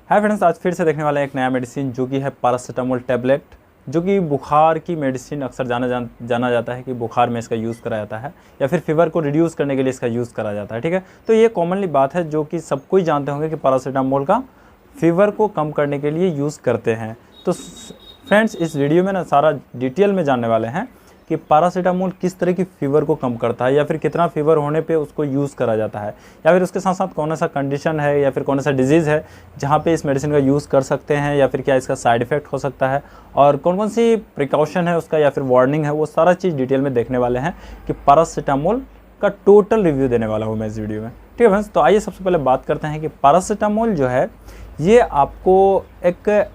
Hi friends, आज फिर से देखने वाले हैं एक नया मेडिसिन जो कि है पैरासीटामोल टैबलेट, जो कि बुखार की मेडिसिन अक्सर जाना जाता है कि बुखार में इसका यूज़ करा जाता है या फिर फीवर को रिड्यूस करने के लिए इसका यूज़ करा जाता है। ठीक है, तो ये कॉमनली बात है जो कि सब कोई जानते होंगे कि पैरासीटामोल का फीवर को कम करने के लिए यूज़ करते हैं। तो फ्रेंड्स, इस वीडियो में ना सारा डिटेल में जानने वाले हैं कि पैरासीटामोल किस तरह की फ़ीवर को कम करता है या फिर कितना फ़ीवर होने पे उसको यूज़ करा जाता है, या फिर उसके साथ साथ कौन सा कंडीशन है या फिर कौन सा डिजीज़ है जहाँ पे इस मेडिसिन का यूज़ कर सकते हैं, या फिर क्या इसका साइड इफ़ेक्ट हो सकता है और कौन कौन सी प्रिकॉशन है उसका या फिर वार्निंग है, वो सारा चीज़ डिटेल में देखने वाले हैं कि पैरासीटामोल का टोटल रिव्यू देने वाला हूँ मैं इस वीडियो में। ठीक है फ्रेंड्स, तो आइए सबसे पहले बात करते हैं कि पैरासीटामोल जो है ये आपको एक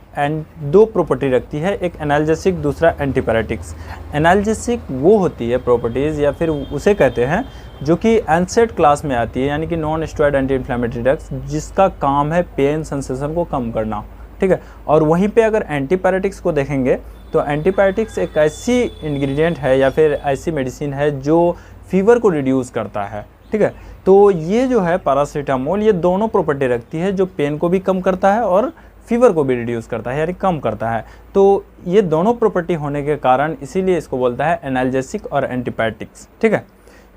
दो प्रॉपर्टी रखती है, एक एनाल्जेसिक, दूसरा एंटीपायरेटिक्स। एनाल्जेसिक वो होती है प्रॉपर्टीज़ या फिर उसे कहते हैं जो कि एनसेड क्लास में आती है, यानी कि non steroid anti inflammatory drugs, जिसका काम है पेन सेंसेशन को कम करना। ठीक है, और वहीं पे अगर एंटीपायरेटिक्स को देखेंगे तो एंटीपायरेटिक्स एक ऐसी इंग्रेडिएंट है या फिर ऐसी मेडिसिन है जो फीवर को रिड्यूस करता है। ठीक है, तो ये जो है पैरासीटामोल, ये दोनों प्रॉपर्टी रखती है, जो पेन को भी कम करता है और फीवर को भी रिड्यूस करता है यानी कम करता है। तो ये दोनों प्रॉपर्टी होने के कारण इसीलिए इसको बोलता है एनाल्जेसिक और एंटीपायरेटिक्स। ठीक है,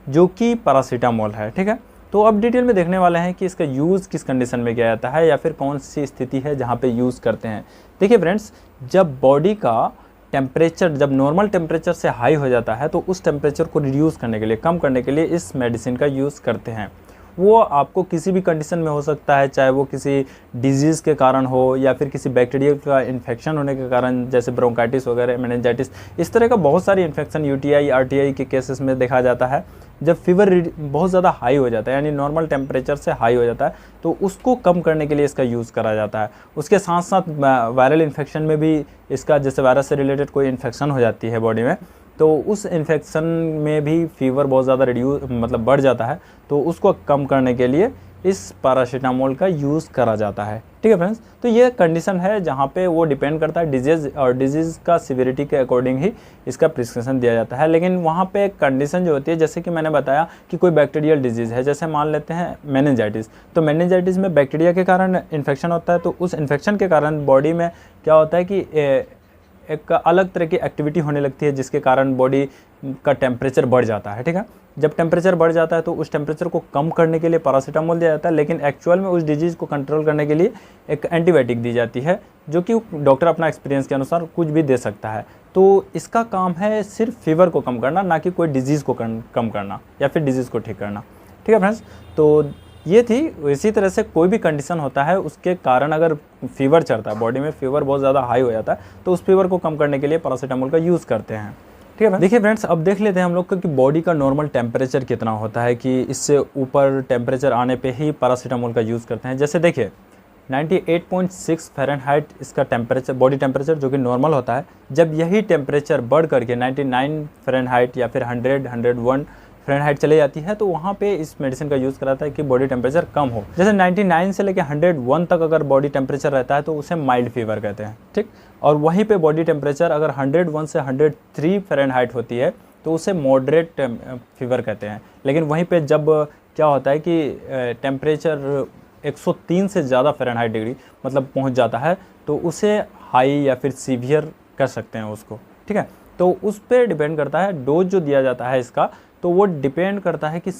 जो कि पैरासीटामोल है। ठीक है, तो अब डिटेल में देखने वाले हैं कि इसका यूज़ किस कंडीशन में किया जाता है या फिर कौन सी स्थिति है जहाँ पे यूज़ करते हैं। देखिए फ्रेंड्स, जब बॉडी का टेम्परेचर जब नॉर्मल टेम्परेचर से हाई हो जाता है तो उस टेम्परेचर को रिड्यूस करने के लिए, कम करने के लिए इस मेडिसिन का यूज़ करते हैं। वो आपको किसी भी कंडीशन में हो सकता है, चाहे वो किसी डिजीज़ के कारण हो या फिर किसी बैक्टीरिया का इन्फेक्शन होने के कारण, जैसे ब्रोंकाइटिस वगैरह, मेनिंजाइटिस, इस तरह का बहुत सारी इन्फेक्शन यूटीआई आरटीआई के केसेस में देखा जाता है। जब फीवर बहुत ज़्यादा हाई हो जाता है यानी नॉर्मल टेम्परेचर से हाई हो जाता है तो उसको कम करने के लिए इसका यूज़ करा जाता है। उसके साथ साथ वायरल इन्फेक्शन में भी इसका, जैसे वायरस से रिलेटेड कोई इन्फेक्शन हो जाती है बॉडी में, तो उस इन्फेक्शन में भी फीवर बहुत ज़्यादा बढ़ जाता है, तो उसको कम करने के लिए इस पैरासीटामोल का यूज़ करा जाता है। ठीक है फ्रेंड्स, तो ये कंडीशन है जहाँ पे वो डिपेंड करता है डिजीज़, और डिजीज़ का सिविरिटी के अकॉर्डिंग ही इसका प्रिस्क्रिप्शन दिया जाता है। लेकिन वहाँ पे एक कंडीशन जो होती है, जैसे कि मैंने बताया कि कोई बैक्टीरियल डिजीज़ है, जैसे मान लेते हैं मेनिंजाइटिस, तो मेनिंजाइटिस में बैक्टीरिया के कारण इन्फेक्शन होता है, तो उस इन्फेक्शन के कारण बॉडी में क्या होता है कि एक अलग तरह की एक्टिविटी होने लगती है, जिसके कारण बॉडी का टेम्परेचर बढ़ जाता है। ठीक है, जब टेम्परेचर बढ़ जाता है तो उस टेम्परेचर को कम करने के लिए पैरासीटामोल दिया जाता है, लेकिन एक्चुअल में उस डिजीज़ को कंट्रोल करने के लिए एक एंटीबायोटिक दी जाती है, जो कि डॉक्टर अपना एक्सपीरियंस के अनुसार कुछ भी दे सकता है। तो इसका काम है सिर्फ फीवर को कम करना, ना कि कोई डिजीज़ को कम करना या फिर डिजीज़ को ठीक करना। ठीक है फ्रेंड्स, तो ये थी। इसी तरह से कोई भी कंडीशन होता है, उसके कारण अगर फीवर चढ़ता है, बॉडी में फीवर बहुत ज़्यादा हाई हो जाता है, तो उस फीवर को कम करने के लिए पैरासीटामोल का यूज़ करते हैं। ठीक है, देखिए फ्रेंड्स, अब देख लेते हैं हम लोग का कि बॉडी का नॉर्मल टेम्परेचर कितना होता है कि इससे ऊपर टेम्परेचर आने पे ही पैरासीटामोल का यूज़ करते हैं। जैसे देखिए 98.6 फ़ारेनहाइट इसका टेम्परेचर, बॉडी टेम्परेचर जो कि नॉर्मल होता है, जब यही टेम्परेचर बढ़ करके 99 फ़ारेनहाइट या फिर 100, 101 फ़ारेनहाइट चले जाती है, तो वहाँ पे इस मेडिसिन का यूज़ कराता है कि बॉडी टेम्परेचर कम हो। जैसे 99 से लेकर 101 तक अगर बॉडी टेम्परेचर रहता है तो उसे माइल्ड फीवर कहते हैं। ठीक, और वहीं पे बॉडी टेम्परेचर अगर 101 से 103 फ़ारेनहाइट होती है तो उसे मॉडरेट फीवर कहते हैं। लेकिन वहीं पे जब क्या होता है कि टेम्परेचर 103 से ज़्यादा फ़ारेनहाइट डिग्री पहुँच जाता है, तो उसे हाई या फिर सीवियर कर सकते हैं उसको। ठीक है, तो उस पर डिपेंड करता है डोज जो दिया जाता है इसका, तो वो डिपेंड करता है कि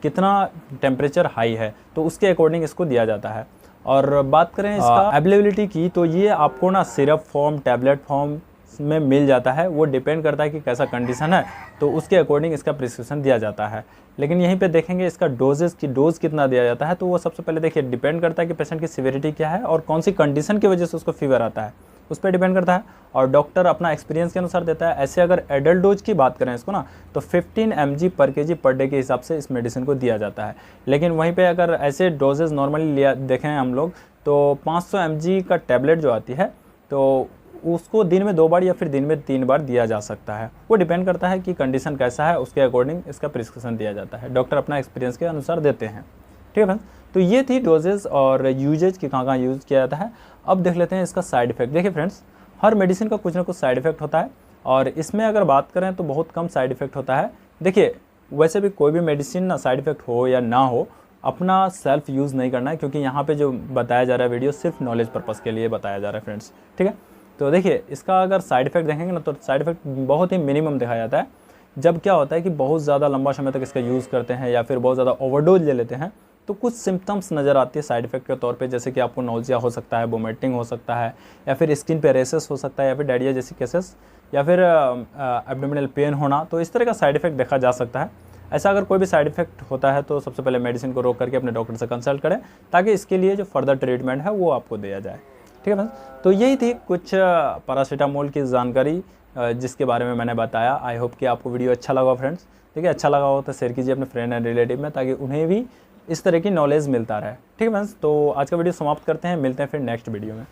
कितना टेम्परेचर हाई है, तो उसके अकॉर्डिंग इसको दिया जाता है। और बात करें इसका अवेलेबिलिटी की, तो ये आपको ना सिरप फॉर्म, टैबलेट फॉर्म में मिल जाता है। वो डिपेंड करता है कि कैसा कंडीशन है, तो उसके अकॉर्डिंग इसका प्रिस्क्रिप्शन दिया जाता है। लेकिन यहीं पे देखेंगे इसका डोज कितना दिया जाता है, तो वो सबसे पहले देखिए डिपेंड करता है कि पेशेंट की सिविरिटी क्या है और कौन सी कंडीशन की वजह से उसको फीवर आता है, उस पर डिपेंड करता है। और डॉक्टर अपना एक्सपीरियंस के अनुसार देता है। ऐसे अगर एडल्ट डोज की बात करें इसको ना, तो 15 mg पर kg पर डे के हिसाब से इस मेडिसिन को दिया जाता है। लेकिन वहीं पे अगर ऐसे डोजेज नॉर्मली लिया देखें हम लोग, तो 500 mg का टैबलेट जो आती है, तो उसको दिन में 2 बार या फिर दिन में 3 बार दिया जा सकता है। वो डिपेंड करता है कि कंडीशन कैसा है, उसके अकॉर्डिंग इसका प्रिस्क्रिप्शन दिया जाता है। डॉक्टर अपना एक्सपीरियंस के अनुसार देते हैं। ठीक है फ्रेंड्स, तो ये थी डोजेज और यूजेज कि कहाँ यूज़ किया जाता है। अब देख लेते हैं इसका साइड इफेक्ट। देखिए फ्रेंड्स, हर मेडिसिन का कुछ ना कुछ साइड इफेक्ट होता है, और इसमें अगर बात करें तो बहुत कम साइड इफेक्ट होता है। देखिए, वैसे भी कोई भी मेडिसिन ना साइड इफेक्ट हो या ना हो, अपना सेल्फ यूज़ नहीं करना है, क्योंकि यहाँ पे जो बताया जा रहा है वीडियो सिर्फ नॉलेज पर्पज़ के लिए बताया जा रहा है फ्रेंड्स, ठीक है। तो देखिए इसका अगर साइड इफ़ेक्ट देखेंगे ना, तो साइड इफ़ेक्ट बहुत ही मिनिमम दिखाया जाता है। जब क्या होता है कि बहुत ज़्यादा लंबा समय तक इसका यूज़ करते हैं या फिर बहुत ज़्यादा ओवरडोज ले लेते हैं, तो कुछ सिम्टम्स नज़र आती है साइड इफ़ेक्ट के तौर पे, जैसे कि आपको नोज़िया हो सकता है, वोमिटिंग हो सकता है, या फिर स्किन पे रेसेस हो सकता है, या फिर डायरिया जैसी केसेस, या फिर एब्डोमिनल पेन होना। तो इस तरह का साइड इफ़ेक्ट देखा जा सकता है। ऐसा अगर कोई भी साइड इफ़ेक्ट होता है तो सबसे पहले मेडिसिन को रोक करके अपने डॉक्टर से कंसल्ट करें, ताकि इसके लिए जो फर्दर ट्रीटमेंट है वो आपको दिया जाए, ठीक है फ्रेंड्स। तो यही थी कुछ पैरासीटामोल की जानकारी जिसके बारे में मैंने बताया। आई होप कि आपको वीडियो अच्छा लगा फ्रेंड्स, ठीक है। अच्छा लगा हो तो शेयर कीजिए अपने फ्रेंड एंड रिलेटिव में, ताकि उन्हें भी इस तरह की नॉलेज मिलता रहे, ठीक है फ्रेंड्स। तो आज का वीडियो समाप्त करते हैं, मिलते हैं फिर नेक्स्ट वीडियो में।